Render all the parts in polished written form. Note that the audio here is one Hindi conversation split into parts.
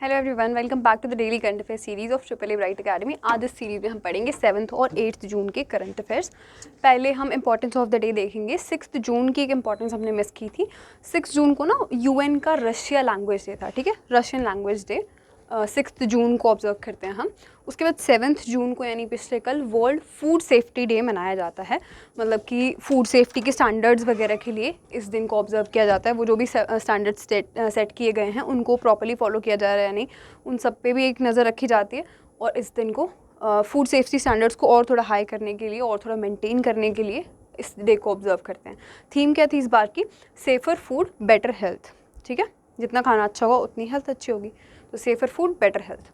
Hello everyone, welcome back to the daily current affair series of triple A bright academy. आज इस सीरीज में हम पढ़ेंगे 7th और 8th जून के करंट अफेयर्स। पहले हम इंपॉर्टेंस ऑफ द डे देखेंगे। 6 जून की एक इंपॉर्टेंस हमने मिस की थी। 6 जून को ना यूएन का रशिया लैंग्वेज डे था, ठीक है, रशियन लैंग्वेज डे 6 जून को ऑब्जर्व करते हैं हम। उसके बाद 7 जून को यानी पिछले कल वर्ल्ड फूड सेफ्टी डे मनाया जाता है। मतलब कि फूड सेफ्टी के स्टैंडर्ड्स वगैरह के लिए इस दिन को ऑब्जर्व किया जाता है। वो जो भी स्टैंडर्ड्स सेट किए गए हैं उनको प्रॉपर्ली फॉलो किया जा रहा है या नहीं, उन सब पे भी एक नज़र रखी जाती है। और इस दिन को फूड सेफ्टी स्टैंडर्ड्स को और थोड़ा हाई करने के लिए और थोड़ा मेंटेन करने के लिए इस डे को ऑब्जर्व करते हैं। थीम क्या थी इस बार की? Safer food better health. ठीक है, जितना खाना अच्छा होगा उतनी हेल्थ अच्छी होगी, तो सेफ़र फूड बेटर हेल्थ।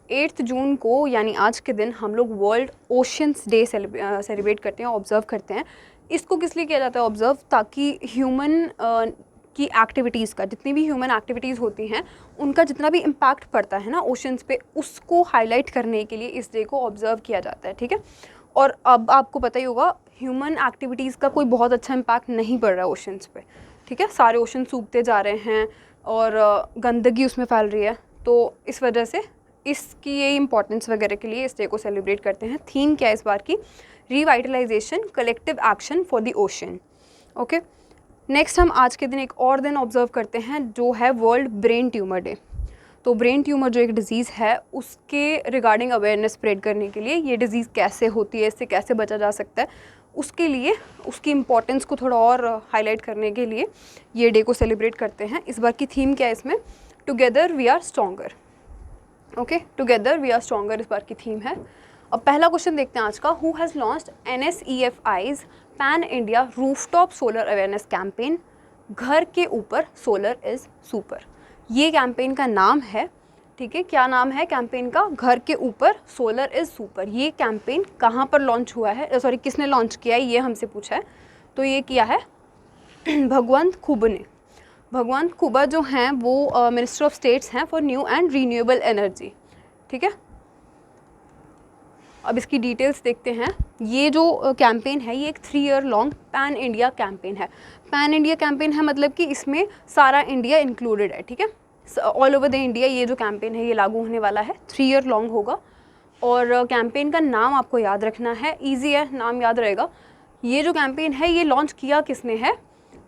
8 जून को यानी आज के दिन हम लोग वर्ल्ड ओशियंस डे सेलिब्रेट करते हैं, ऑब्जर्व करते हैं। इसको किस लिए किया जाता है ऑब्जर्व? ताकि ह्यूमन की एक्टिविटीज़ का, जितनी भी ह्यूमन एक्टिविटीज़ होती हैं उनका जितना भी इम्पैक्ट पड़ता है ना ओशंस पे, उसको हाईलाइट करने के लिए इस डे को ऑब्जर्व किया जाता है। ठीक है, और अब आपको पता ही होगा ह्यूमन एक्टिविटीज़ का कोई बहुत अच्छा इम्पैक्ट नहीं पड़ रहा है ओशंस पे। ठीक है, सारे ओशन सूखते जा रहे हैं और गंदगी उसमें फैल रही है, तो इस वजह से इसकी ये इंपॉर्टेंस वगैरह के लिए इस डे को सेलिब्रेट करते हैं। थीम क्या है इस बार की? Revitalisation, collective action for the ocean. Okay, next हम आज के दिन एक और दिन ऑब्जर्व करते हैं जो है वर्ल्ड ब्रेन ट्यूमर डे। तो ब्रेन ट्यूमर जो एक डिज़ीज़ है उसके रिगार्डिंग अवेयरनेस स्प्रेड करने के लिए, ये डिज़ीज़ कैसे होती है, इससे कैसे बचा जा सकता है, उसके लिए उसकी इम्पोर्टेंस को थोड़ा और हाईलाइट करने के लिए ये डे को सेलिब्रेट करते हैं। इस बार की थीम क्या है इसमें? Together we are stronger. Okay, together we are stronger इस बार की थीम है। अब पहला क्वेश्चन देखते हैं आज का। Who has launched NSEFI's pan India rooftop solar awareness campaign, घर के ऊपर सोलर इज़ सुपर। ये कैंपेन का नाम है। ठीक है, क्या नाम है कैंपेन का? घर के ऊपर सोलर इज़ सुपर। ये कैंपेन कहाँ पर लॉन्च हुआ है, सॉरी किसने लॉन्च किया है, ये हमसे पूछा है। तो ये किया है भगवंत खुब ने। भगवंत खुबा जो हैं वो मिनिस्टर ऑफ स्टेट्स हैं for new and renewable energy. ठीक है, अब इसकी डिटेल्स देखते हैं। ये जो कैंपेन है ये एक 3 year long pan India campaign है। पैन इंडिया कैंपेन है मतलब कि इसमें सारा इंडिया इंक्लूडेड है। ठीक है, ऑल ओवर द इंडिया ये जो कैंपेन है ये लागू होने वाला है, 3 ईयर लॉन्ग होगा। और कैंपेन का नाम आपको याद रखना है, ईजी है, नाम याद रहेगा। ये जो कैंपेन है ये लॉन्च किया किसने है?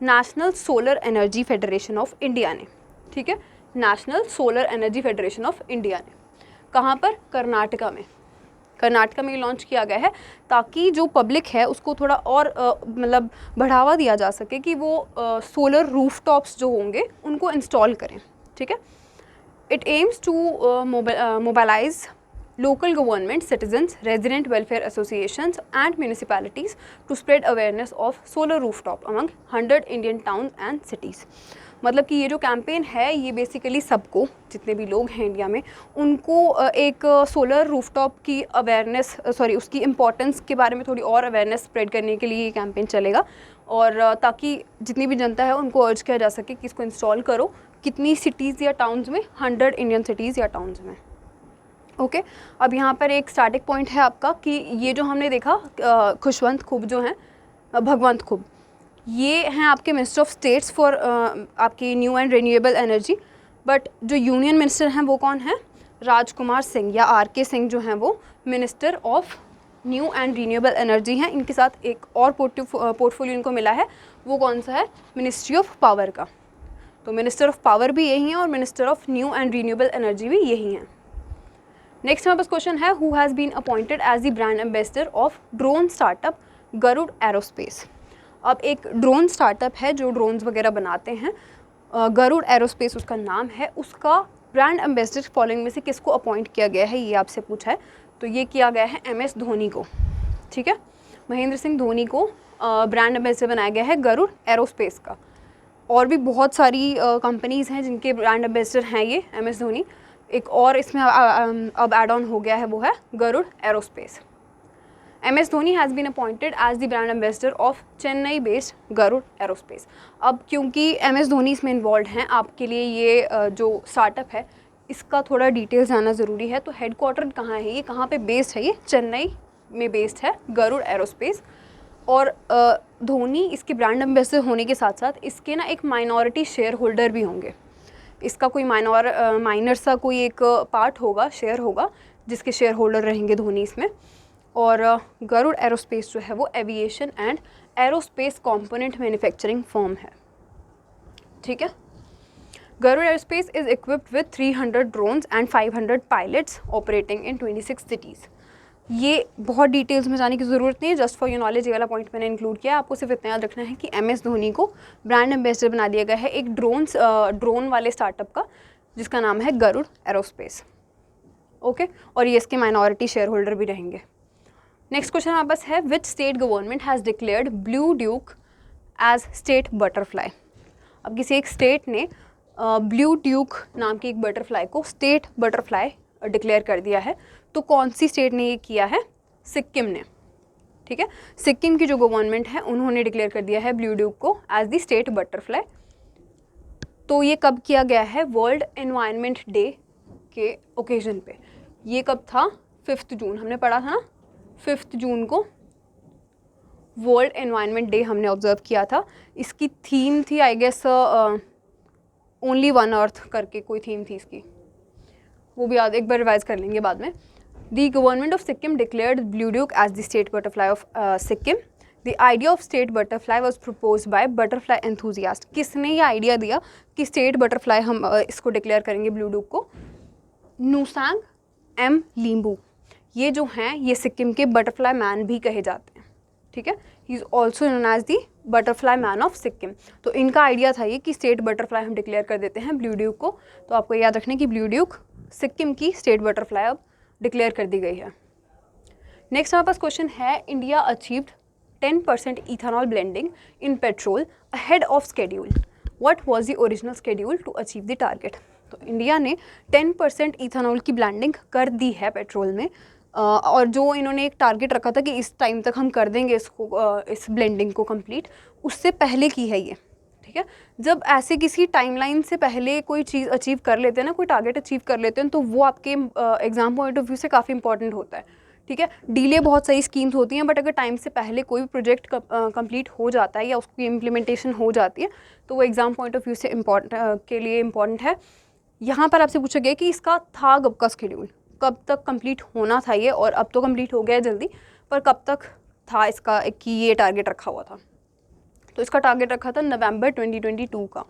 National solar energy federation of India ने। ठीक है, national solar energy federation of India ने। कहाँ पर? कर्नाटका में। कर्नाटका में लॉन्च किया गया है ताकि जो पब्लिक है उसको थोड़ा और मतलब बढ़ावा दिया जा सके कि वो सोलर रूफटॉप्स जो होंगे उनको इंस्टॉल करें। ठीक है, it aims to mobilize local government, citizens, resident welfare associations and municipalities to spread awareness of solar rooftop among 100 Indian towns and cities। मतलब कि ये जो कैंपेन है ये बेसिकली सबको, जितने भी लोग हैं इंडिया में, उनको एक सोलर रूफटॉप की अवेयरनेस, सॉरी उसकी इम्पोर्टेंस के बारे में थोड़ी और अवेयरनेस स्प्रेड करने के लिए ये कैंपेन चलेगा। और ताकि जितनी भी जनता है उनको अर्ज किया जा सके कि इसको इंस्टॉल करो। कितनी सिटीज़ या टाउन्स में? 100 इंडियन सिटीज़ या टाउन्स में। ओके, अब यहाँ पर एक स्टार्टिंग पॉइंट है आपका कि ये जो हमने देखा खुशवंत खुब जो हैं, भगवंत खुब, ये हैं आपके मिनिस्टर ऑफ स्टेट्स फॉर आपकी new and renewable energy. But जो यूनियन मिनिस्टर हैं वो कौन है? राजकुमार सिंह या RK सिंह जो हैं वो minister of new and renewable energy हैं। इनके साथ एक और पोर्टफोलियो इनको मिला है, वो कौन सा है? मिनिस्ट्री ऑफ पावर का। तो मिनिस्टर ऑफ पावर भी यही हैं और minister of new and renewable energy भी यही हैं। नेक्स्ट हमारे पास क्वेश्चन है, who has been appointed as the brand ambassador of drone startup Garuda aerospace. अब एक ड्रोन स्टार्टअप है जो ड्रोन्स वगैरह बनाते हैं, गरुड़ एरोस्पेस उसका नाम है। उसका ब्रांड एम्बेसडर फॉलोइंग में से किसको अपॉइंट किया गया है, ये आपसे पूछा है। तो ये किया गया है MS धोनी को। ठीक है, महेंद्र सिंह धोनी को ब्रांड एम्बेसडर बनाया गया है गरुड़ एरोस्पेस का। और भी बहुत सारी कंपनीज़ हैं जिनके ब्रांड एम्बेसडर हैं ये MS धोनी। एक और इसमें अब एड ऑन हो गया है, वो है Garuda aerospace. MS Dhoni has been appointed as the brand ambassador of Chennai based Garuda aerospace. अब क्योंकि MS धोनी इसमें इन्वॉल्व हैं, आपके लिए ये जो स्टार्टअप है इसका थोड़ा डिटेल्स जाना ज़रूरी है। तो हेडक्वार्टर कहाँ है, ये कहाँ पे बेस्ड है? ये चेन्नई में बेस्ड है गरुड़ एरोस्पेस। और धोनी इसके ब्रांड एम्बेसडर होने के साथ साथ इसके ना एक माइनॉरिटी शेयर होल्डर भी होंगे। इसका कोई माइनर सा कोई एक पार्ट होगा, शेयर होगा, जिसके शेयर होल्डर रहेंगे धोनी इसमें। और गरुड़ एरोस्पेस जो है वो aviation and aerospace component manufacturing firm है, ठीक है। Garuda aerospace is equipped with 300 drones and 500 pilots operating in 26 cities. ये बहुत डिटेल्स में जाने की ज़रूरत नहीं है, जस्ट फॉर योर नॉलेज ये वाला पॉइंट मैंने इंक्लूड किया है। आपको सिर्फ इतना याद रखना है कि MS धोनी को ब्रांड एम्बेसडर बना दिया गया है एक ड्रोन वाले स्टार्टअप का, जिसका नाम है गरुड़ एरोस्पेस, ओके। और ये इसके माइनॉरिटी शेयर होल्डर भी रहेंगे। नेक्स्ट क्वेश्चन हमारे पास है, which state government has declared blue duke as state butterfly. अब किसी एक स्टेट ने ब्लू ड्यूक नाम की एक बटरफ्लाई को स्टेट बटरफ्लाई डिक्लेयर कर दिया है। तो कौन सी स्टेट ने ये किया है? सिक्किम ने, ठीक है। सिक्किम की जो गवर्नमेंट है उन्होंने डिक्लेयर कर दिया है ब्लू ड्यूक को एज द स्टेट बटरफ्लाई। तो ये कब किया गया है? वर्ल्ड एनवायरनमेंट डे के ओकेजन पे। ये कब था? 5 जून, हमने पढ़ा था ना, 5 जून को वर्ल्ड एनवायरनमेंट डे हमने ऑब्जर्व किया था। इसकी थीम थी I guess only one earth करके कोई थीम थी इसकी, वो भी याद, एक बार रिवाइज कर लेंगे बाद में। The government of Sikkim declared blue duke as the state butterfly of Sikkim. The idea of state butterfly was propose by butterfly enthusiast. किसने ये आइडिया दिया कि स्टेट बटरफ्लाई हम इसको डिक्लेयर करेंगे ब्लू ड्यूक को? नुसांग M लीम्बू। ये जो हैं ये सिक्किम के बटरफ्लाई मैन भी कहे जाते हैं, ठीक है। He is also known as the butterfly man of Sikkim. तो इनका आइडिया था ये कि स्टेट बटरफ्लाई हम डिक्लेयर कर देते हैं ब्लू ड्यूक को। तो आपको याद रखना कि ब्लू ड्यूक सिक्किम की स्टेट बटरफ्लाई अब डिक्लेयर कर दी गई है। नेक्स्ट हमारे पास क्वेश्चन है, India achieved 10% ethanol blending in petrol ahead of schedule. What was the original schedule to achieve the target? तो इंडिया ने 10% इथेनॉल की ब्लेंडिंग कर दी है पेट्रोल में, और जो इन्होंने एक टारगेट रखा था कि इस टाइम तक हम कर देंगे इसको, इस ब्लेंडिंग को कंप्लीट, उससे पहले की है ये, ठीक है। जब ऐसे किसी टाइमलाइन से पहले कोई चीज़ अचीव कर लेते हैं ना, कोई टारगेट अचीव कर लेते हैं, तो वो आपके एग्जाम पॉइंट ऑफ व्यू से काफ़ी इंपॉर्टेंट होता है, ठीक है। डिले बहुत सही स्कीम्स होती हैं, बट अगर टाइम से पहले कोई भी प्रोजेक्ट कंप्लीट हो जाता है या उसकी इम्प्लीमेंटेशन हो जाती है, तो वो एग्जाम पॉइंट ऑफ व्यू से के लिए इम्पॉर्टेंट है। यहाँ पर आपसे पूछा गया कि इसका था कब का शेड्यूल, कब तक कंप्लीट होना था ये, और अब तो कंप्लीट हो गया है जल्दी, पर कब तक था इसका कि ये टारगेट रखा हुआ था? तो इसका टारगेट रखा था नवंबर 2022 का।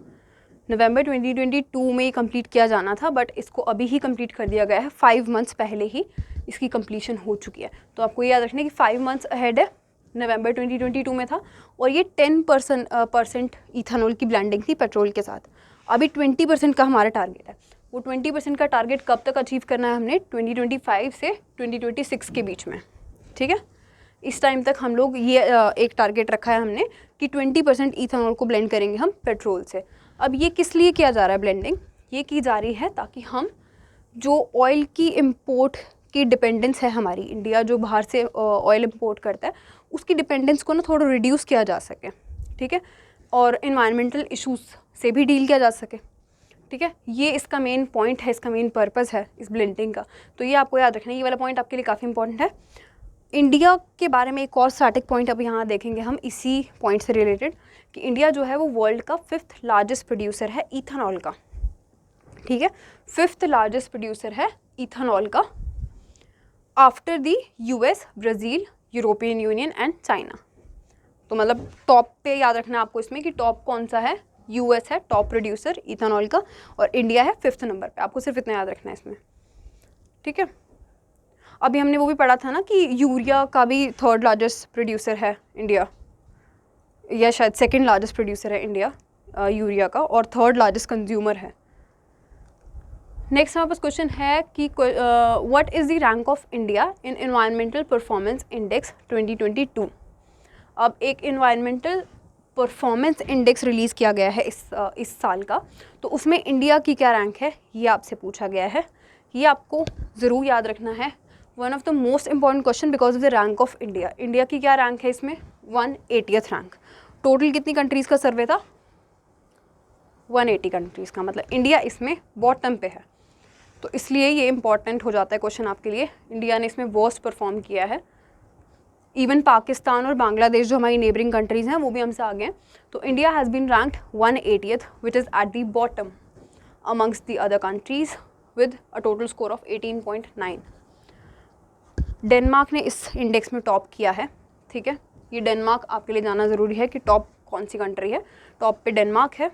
नवंबर 2022 में ये कंप्लीट किया जाना था, बट इसको अभी ही कंप्लीट कर दिया गया है। 5 मंथ्स पहले ही इसकी कंप्लीशन हो चुकी है। तो आपको ये याद रखना है कि 5 मंथ्स अहेड है, नवंबर 2022 में था, और ये 10% इथेनॉल की ब्लेंडिंग थी पेट्रोल के साथ। अभी 20% का हमारा टारगेट है। वो 20% का टारगेट कब तक अचीव करना है हमने? 2025 से 2026 के बीच में, ठीक है। इस टाइम तक हम लोग ये एक टारगेट रखा है हमने कि 20% इथेनॉल को ब्लेंड करेंगे हम पेट्रोल से। अब ये किस लिए किया जा रहा है ब्लेंडिंग? ये की जा रही है ताकि हम जो ऑयल की इम्पोर्ट की डिपेंडेंस है हमारी, इंडिया जो बाहर से ऑयल इम्पोर्ट करता है, उसकी डिपेंडेंस को ना थोड़ा रिड्यूस किया जा सके, ठीक है, और इन्वायरमेंटल इशूज़ से भी डील किया जा सके, ठीक है। ये इसका मेन पॉइंट है, इसका मेन पर्पज़ है इस ब्लेंडिंग का। तो ये आपको याद रखना है, ये वाला पॉइंट आपके लिए काफ़ी इंपॉर्टेंट है। इंडिया के बारे में एक और स्टैटिक पॉइंट अब यहाँ देखेंगे हम इसी पॉइंट से रिलेटेड, कि इंडिया जो है वो वर्ल्ड का 5th लार्जेस्ट प्रोड्यूसर है इथेनॉल का, ठीक है। 5th लार्जेस्ट प्रोड्यूसर है इथेनॉल का after the US, Brazil, European union and China. तो मतलब टॉप पे याद रखना आपको इसमें कि टॉप कौन सा है? US है टॉप प्रोड्यूसर इथेनॉल का, और इंडिया है 5th नंबर पे। आपको सिर्फ इतना याद रखना है इसमें, ठीक है। अभी हमने वो भी पढ़ा था ना कि यूरिया का भी 3rd लार्जेस्ट प्रोड्यूसर है इंडिया, या शायद 2nd लार्जेस्ट प्रोड्यूसर है इंडिया यूरिया का, और 3rd लार्जेस्ट कंज्यूमर है। नेक्स्ट हमारे पास क्वेश्चन है कि what is the rank of India in environmental performance index 2022। अब एक एनवायरमेंटल परफॉर्मेंस इंडेक्स रिलीज़ किया गया है इस साल का, तो उसमें इंडिया की क्या रैंक है ये आपसे पूछा गया है। ये आपको ज़रूर याद रखना है, one of the most important question because of the rank of India. India की क्या रैंक है इसमें? 180th rank. टोटल कितनी कंट्रीज़ का सर्वे था? 180 कंट्रीज़ का, मतलब इंडिया इसमें बॉटम पे है। तो इसलिए ये इंपॉर्टेंट हो जाता है क्वेश्चन आपके लिए। इंडिया ने इसमें वर्स्ट परफॉर्म किया है। इवन पाकिस्तान और बांग्लादेश जो हमारी नेबरिंग कंट्रीज़ हैं वो भी हमसे आगे हैं। तो India has been ranked 180th which is at the bottom amongst the other countries with a total score of 18.9. Denmark ने इस इंडेक्स में टॉप किया है, ठीक है। ये डेनमार्क आपके लिए जाना ज़रूरी है कि टॉप कौन सी कंट्री है। टॉप पे डेनमार्क है।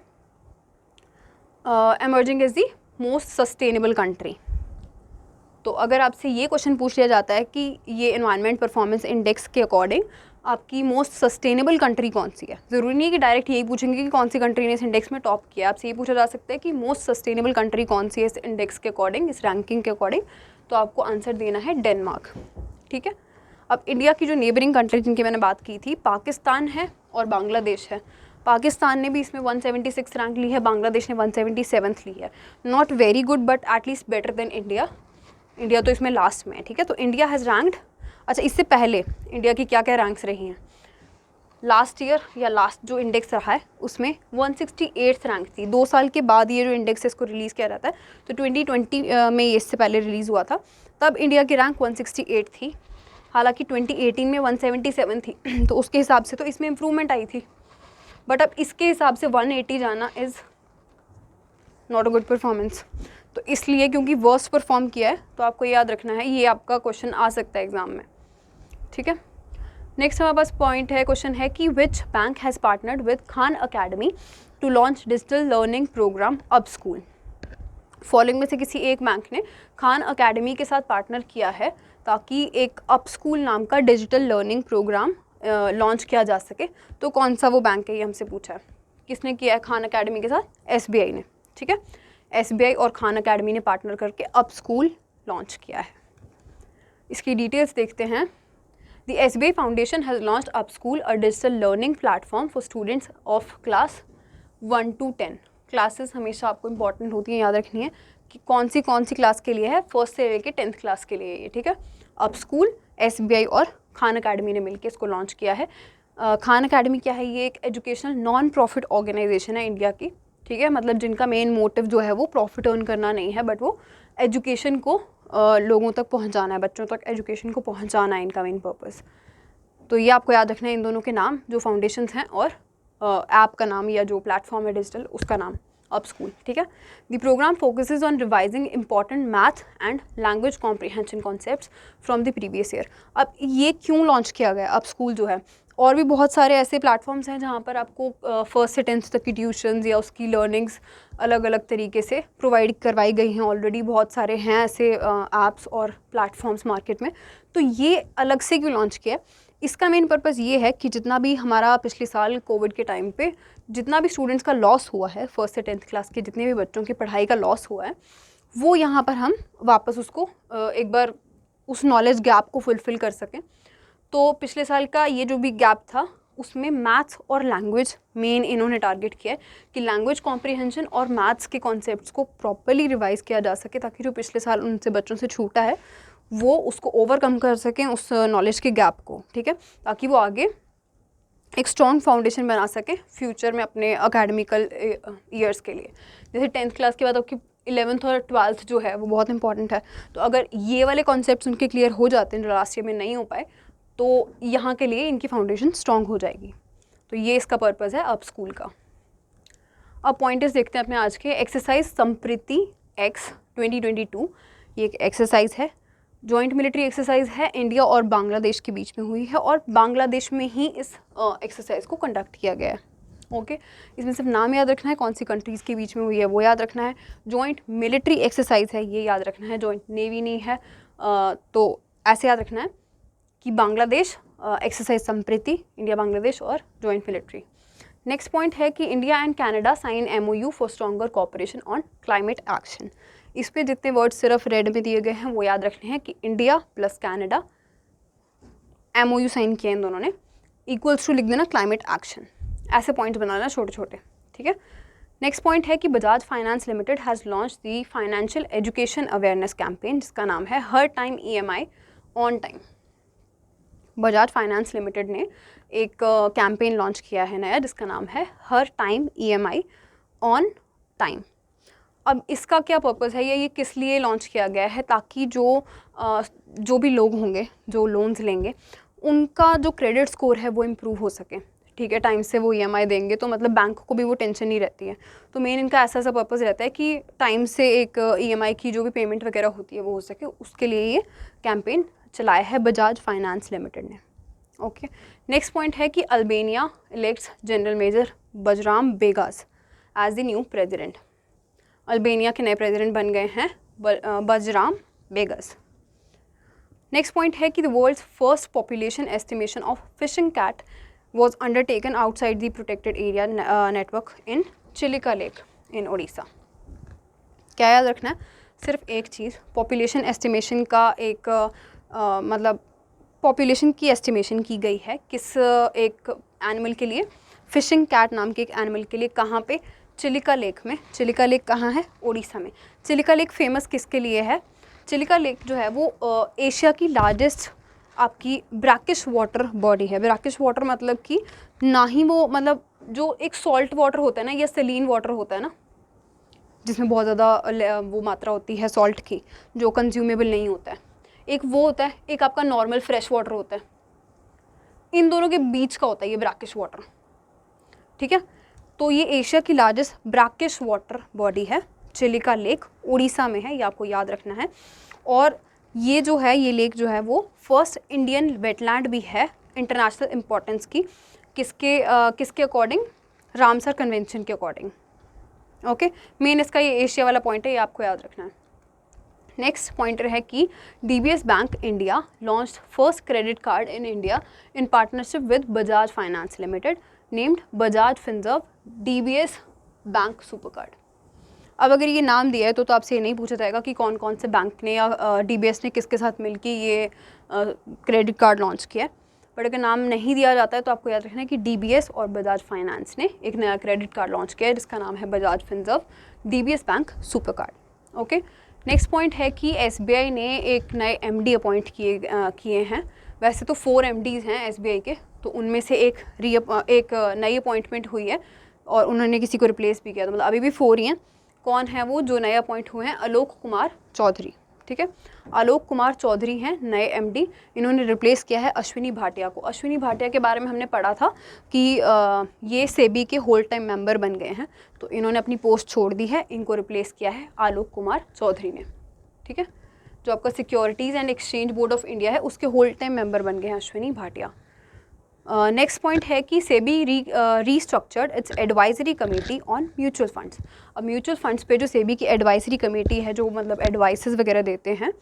Emerging is the most sustainable country. तो अगर आपसे ये क्वेश्चन पूछ लिया जाता है कि ये एनवायरनमेंट परफॉर्मेंस इंडेक्स के अकॉर्डिंग आपकी मोस्ट सस्टेनेबल कंट्री कौन सी है, ज़रूरी नहीं है कि डायरेक्ट यही पूछेंगे कि कौन सी कंट्री ने इस इंडेक्स में टॉप किया। आपसे ये पूछा जा सकता है कि मोस्ट सस्टेनेबल कंट्री कौन सी है इस इंडेक्स के अकॉर्डिंग, इस रैंकिंग के अकॉर्डिंग, तो आपको आंसर देना है डेनमार्क, ठीक है। अब इंडिया की जो नेबरिंग कंट्री जिनकी मैंने बात की थी, पाकिस्तान है और बांग्लादेश है। पाकिस्तान ने भी इसमें 176 रैंक ली है, बांग्लादेश ने 177 ली है। Not very good but at least better than India. India तो इसमें लास्ट में है, ठीक है। तो इंडिया हैज़ रैंक्ड, अच्छा इससे पहले इंडिया की क्या क्या रैंक्स रही हैं। लास्ट ईयर या लास्ट जो इंडेक्स रहा है उसमें 168 रैंक थी। 2 साल के बाद ये जो इंडेक्स है इसको रिलीज़ किया जाता है, तो 2020 में ये इससे पहले रिलीज़ हुआ था, तब इंडिया की रैंक 168 थी। हालांकि 2018 में 177 थी तो उसके हिसाब से तो इसमें इम्प्रूवमेंट आई थी, बट अब इसके हिसाब से 180 जाना is not a good performance. तो इसलिए क्योंकि वर्स्ट परफॉर्म किया है तो आपको याद रखना है, ये आपका क्वेश्चन आ सकता है एग्जाम में, ठीक है। नेक्स्ट हमारे पास पॉइंट है, क्वेश्चन है कि which bank has partnered with Khan academy to launch digital learning program अब स्कूल। फॉलोइंग में से किसी एक बैंक ने खान अकेडमी के साथ पार्टनर किया है ताकि एक अप स्कूल नाम का डिजिटल लर्निंग प्रोग्राम लॉन्च किया जा सके। तो कौन सा वो बैंक है ये हमसे पूछा है। किसने किया है खान अकेडमी के साथ? SBI ने, ठीक है। SBI और खान अकेडमी ने पार्टनर करके अप स्कूल लॉन्च किया है। इसकी डिटेल्स देखते हैं। The SBI foundation has launched up school, a digital learning platform for students of class 1 to 10। Classes हमेशा आपको इंपॉर्टेंट होती हैं, याद रखनी है कि कौन सी क्लास के लिए है, फर्स्ट से लेके 10th क्लास के लिए ये, ठीक है। अप स्कूल SBI और खान अकेडमी ने मिलकर इसको लॉन्च किया है। खान अकेडमी क्या है? ये एक एजुकेशनल नॉन प्रॉफिट ऑर्गेनाइजेशन है इंडिया की, ठीक है। मतलब जिनका मेन मोटिव जो है वो प्रॉफिट अर्न करना नहीं है, बट वो एजुकेशन को लोगों तक पहुंचाना है, बच्चों तक एजुकेशन को पहुंचाना है इनका मेन पर्पस। तो ये आपको याद रखना है, इन दोनों के नाम जो फाउंडेशंस हैं और ऐप का नाम या जो प्लेटफॉर्म है डिजिटल उसका नाम अप स्कूल, ठीक है। The program focuses on revising important math and language comprehension concepts from the previous year. अब ये क्यों लॉन्च किया गया अप स्कूल जो है? और भी बहुत सारे ऐसे प्लेटफॉर्म्स हैं जहाँ पर आपको फर्स्ट से 10th तक की ट्यूशन्स या उसकी लर्निंग्स अलग अलग तरीके से प्रोवाइड करवाई गई हैं। ऑलरेडी बहुत सारे हैं ऐसे ऐप्स और प्लेटफॉर्म्स मार्केट में। तो ये अलग से क्यों लॉन्च किया? इसका मेन पर्पज़ ये है कि जितना भी हमारा पिछले साल कोविड के टाइम पे जितना भी स्टूडेंट्स का लॉस हुआ है, फर्स्ट से 10th क्लास के जितने भी बच्चों की पढ़ाई का लॉस हुआ है, वो यहाँ पर हम वापस उसको एक बार उस नॉलेज गैप को फुलफ़िल कर सकें। तो पिछले साल का ये जो भी गैप था उसमें मैथ्स और लैंग्वेज मेन इन्होंने टारगेट किया है कि लैंग्वेज कॉम्प्रीहेंशन और मैथ्स के कॉन्सेप्ट्स को प्रॉपर्ली रिवाइज़ किया जा सके, ताकि जो पिछले साल उनसे बच्चों से छूटा है वो उसको ओवरकम कर सकें, उस नॉलेज के गैप को, ठीक है, ताकि वो आगे एक स्ट्रॉन्ग फाउंडेशन बना सकें फ्यूचर में अपने अकेडमिकल ईयर्स के लिए। जैसे 10th क्लास के बाद आपकी 11th और 12th जो है वो बहुत इंपॉर्टेंट है। तो अगर ये वाले कॉन्सेप्ट्स उनके क्लियर हो जाते हैं जो लास्ट ईयर में नहीं हो पाए, तो यहाँ के लिए इनकी फाउंडेशन स्ट्रॉन्ग हो जाएगी। तो ये इसका पर्पज़ है अप स्कूल का। अब पॉइंटर्स देखते हैं अपने आज के। एक्सरसाइज संप्रीति X 2022, ये एक एक्सरसाइज है, जॉइंट मिलिट्री एक्सरसाइज है, इंडिया और बांग्लादेश के बीच में हुई है और बांग्लादेश में ही इस एक्सरसाइज को कंडक्ट किया गया है। ओके, इसमें सिर्फ नाम याद रखना है, कौन सी कंट्रीज़ के बीच में हुई है वो याद रखना है। जॉइंट मिलिट्री एक्सरसाइज है ये याद रखना है, जॉइंट नेवी नहीं है। तो ऐसे याद रखना है कि बांग्लादेश एक्सरसाइज संप्रीति, इंडिया बांग्लादेश और जॉइंट मिलिट्री। नेक्स्ट पॉइंट है कि India and Canada sign MOU for stronger cooperation on climate action. इस पे जितने वर्ड सिर्फ रेड में दिए गए हैं वो याद रखने हैं कि India plus Canada MOU sign किया इन दोनों ने, इक्वल्स टू लिख देना क्लाइमेट एक्शन। ऐसे पॉइंट्स बनाना छोटे छोटे, ठीक है। नेक्स्ट पॉइंट है कि Bajaj finance limited has launch the financial education awareness campaign जिसका नाम है हर time EMI on time. Bajaj finance limited ने एक कैंपेन लॉन्च किया है नया जिसका नाम है हर टाइम EMI ऑन टाइम। अब इसका क्या पर्पज़ है, ये किस लिए लॉन्च किया गया है? ताकि जो भी लोग होंगे जो लोन्स लेंगे उनका जो क्रेडिट स्कोर है वो इम्प्रूव हो सके, ठीक है, टाइम से वो EMI देंगे तो मतलब बैंक को भी वो टेंशन नहीं रहती है। तो मेन इनका ऐसा पर्पज़ रहता है कि टाइम से एक EMI की जो भी पेमेंट वगैरह होती है वो हो सके, उसके लिए ये कैंपेन चलाया है बजाज फाइनेंस लिमिटेड ने। ओके, नेक्स्ट पॉइंट है कि Albania elects general major Bajram Begaj as the new president. Albania के नए प्रेसिडेंट बन गए हैं बजराम बेगास। नेक्स्ट पॉइंट है कि the world's first population estimation of fishing cat was undertaken outside the protected area network in Chilika lake in Odisha. क्या याद रखना है, सिर्फ एक चीज़, पॉपुलेशन एस्टिमेशन का एक मतलब पॉपुलेशन की एस्टिमेशन की गई है किस एक एनिमल के लिए, फिशिंग कैट नाम के एक एनिमल के लिए। कहाँ पे? चिलिका लेक में। चिलिका लेक कहाँ है? ओडिशा में। चिलिका लेक फेमस किसके लिए है? चिलिका लेक जो है वो एशिया की लार्जेस्ट आपकी ब्रैकिश वाटर बॉडी है। ब्रैकिश वाटर मतलब कि ना ही वो मतलब जो एक सॉल्ट वाटर होता है ना या सेलीन वाटर होता है ना, जिसमें बहुत ज़्यादा वो मात्रा होती है सॉल्ट की जो कंज्यूमेबल नहीं होता है, एक वो होता है, एक आपका नॉर्मल फ्रेश वाटर होता है। इन दोनों के बीच का होता है ये ब्रैकिश वाटर, ठीक है। तो ये एशिया की लार्जेस्ट ब्रैकिश वाटर बॉडी है, चिलिका लेक उड़ीसा में है, ये आपको याद रखना है। और ये जो है, ये लेक जो है वो फर्स्ट इंडियन वेटलैंड भी है इंटरनेशनल इम्पोर्टेंस की। किसके अकॉर्डिंग? रामसर कन्वेंशन के अकॉर्डिंग। ओके, मेन इसका ये एशिया वाला पॉइंट है, ये आपको याद रखना है। नेक्स्ट पॉइंटर है कि DBS bank India launched first credit card in India in partnership with Bajaj finance limited named Bajaj Finserv DBS bank super card. अब अगर ये नाम दिया है तो आपसे ये नहीं पूछा जाएगा कि कौन कौन से बैंक ने या DBS ने किसके साथ मिलकर ये क्रेडिट कार्ड लॉन्च किया है। बट अगर नाम नहीं दिया जाता है तो आपको याद रखना है कि DBS और बजाज फाइनेंस ने एक नया क्रेडिट कार्ड लॉन्च किया है जिसका नाम है Bajaj Finserv DBS bank super card. Okay, next point है कि SBI ने एक नए MD अपॉइंट किए हैं। वैसे तो 4 MDs हैं SBI के, तो उनमें से एक नई अपॉइंटमेंट हुई है और उन्होंने किसी को रिप्लेस भी किया, तो मतलब अभी भी 4 ही हैं। कौन है वो जो नए अपॉइंट हुए हैं? आलोक कुमार चौधरी, ठीक है। आलोक कुमार चौधरी हैं नए MD। इन्होंने रिप्लेस किया है अश्विनी भाटिया को। अश्विनी भाटिया के बारे में हमने पढ़ा था कि ये सेबी के होल टाइम मेंबर बन गए हैं, तो इन्होंने अपनी पोस्ट छोड़ दी है, इनको रिप्लेस किया है आलोक कुमार चौधरी ने, ठीक है। जो आपका securities and exchange board of India है उसके होल टाइम मेंबर बन गए हैं अश्विनी भाटिया। नेक्स्ट पॉइंट है कि SEBI restructured it's advisory committee on mutual funds. अब म्यूचुअल फंड्स पे जो सेबी की एडवाइजरी कमेटी है, जो मतलब एडवाइसेस वगैरह देते हैं,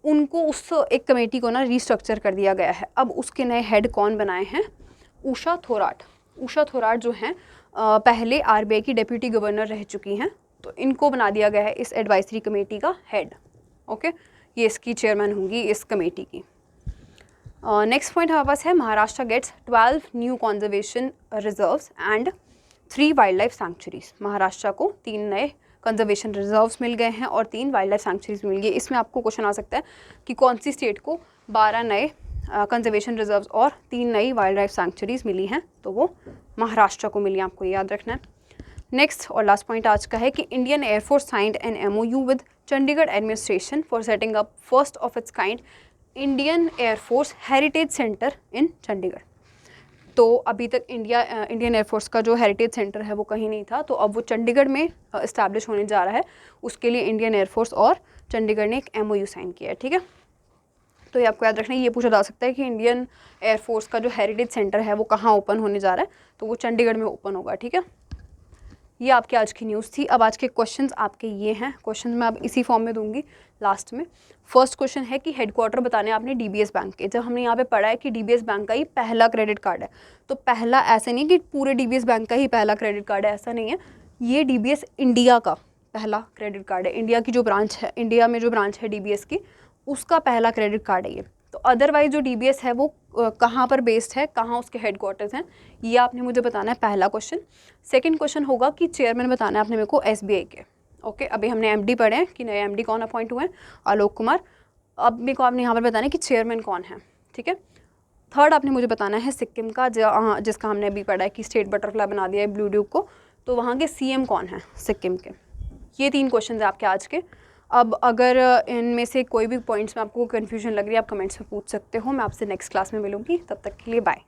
उनको उस एक कमेटी को ना रीस्ट्रक्चर कर दिया गया है। अब उसके नए हेड कौन बनाए हैं? उषा थोराट। उषा थोराट जो हैं पहले RBI की डेप्यूटी गवर्नर रह चुकी हैं, तो इनको बना दिया गया है इस एडवाइजरी कमेटी का हेड। ओके, ये इसकी चेयरमैन होंगी इस कमेटी की। नेक्स्ट पॉइंट हमारे पास है Maharashtra gets 12 new conservation reserves and 3 wildlife sanctuaries. Maharashtra को 3 नए कंजर्वेशन रिजर्व्स मिल गए हैं और 3 वाइल्ड लाइफ सैंक्चुरीज मिल गई। इसमें आपको क्वेश्चन आ सकता है कि कौन सी स्टेट को 12 नए कंजर्वेशन रिजर्व्स और 3 नई वाइल्ड लाइफ सैंक्चुरीज मिली हैं, तो वो महाराष्ट्र को मिली, आपको याद रखना है। नेक्स्ट और लास्ट पॉइंट आज का है कि Indian air force signed an MOU with Chandigarh administration for setting up first of its kind Indian air force heritage centre in Chandigarh. तो अभी तक इंडियन एयरफोर्स का जो हेरिटेज सेंटर है वो कहीं नहीं था, तो अब वो चंडीगढ़ में इस्टेब्लिश होने जा रहा है। उसके लिए इंडियन एयरफोर्स और चंडीगढ़ ने एक MOU साइन किया है, ठीक है। तो ये आपको याद रखना है, ये पूछा जा सकता है कि इंडियन एयरफोर्स का जो हेरिटेज सेंटर है वो कहाँ ओपन होने जा रहा है, तो वो चंडीगढ़ में ओपन होगा, ठीक है। ये आपकी आज की न्यूज़ थी। अब आज के क्वेश्चंस आपके ये हैं, क्वेश्चन मैं अब इसी फॉर्म में दूंगी लास्ट में। फर्स्ट क्वेश्चन है कि हेडक्वार्टर बताने आपने DBS बैंक के। जब हमने यहाँ पे पढ़ा है कि DBS बैंक का ही पहला क्रेडिट कार्ड है, तो पहला ऐसे नहीं कि पूरे DBS बैंक का ही पहला क्रेडिट कार्ड है, ऐसा नहीं है। ये DBS इंडिया का पहला क्रेडिट कार्ड है। इंडिया की जो ब्रांच है, इंडिया में जो ब्रांच है DBS की, उसका पहला क्रेडिट कार्ड है ये। तो अदरवाइज जो DBS है वो कहाँ पर बेस्ड है, कहाँ उसके हेडक्वार्टर्स हैं, ये आपने मुझे बताना है, पहला क्वेश्चन। सेकंड क्वेश्चन होगा कि चेयरमैन बताना है आपने मेरे को SBI के। ओके, अभी हमने MD पढ़े हैं कि नए MD कौन अपॉइंट हुए हैं, आलोक कुमार। अब मेरे को आपने यहाँ पर बताना है कि चेयरमैन कौन है, ठीक है। थर्ड आपने मुझे बताना है सिक्किम का, जिसका हमने अभी पढ़ा है कि स्टेट बटरफ्लाई बना दिया है ब्लू ड्यूक को, तो वहाँ के CM कौन है सिक्किम के। ये 3 क्वेश्चन है आपके आज के। अब अगर इनमें से कोई भी पॉइंट्स में आपको कन्फ्यूजन लग रही है, आप कमेंट्स में पूछ सकते हो। मैं आपसे नेक्स्ट क्लास में मिलूंगी, तब तक के लिए बाय।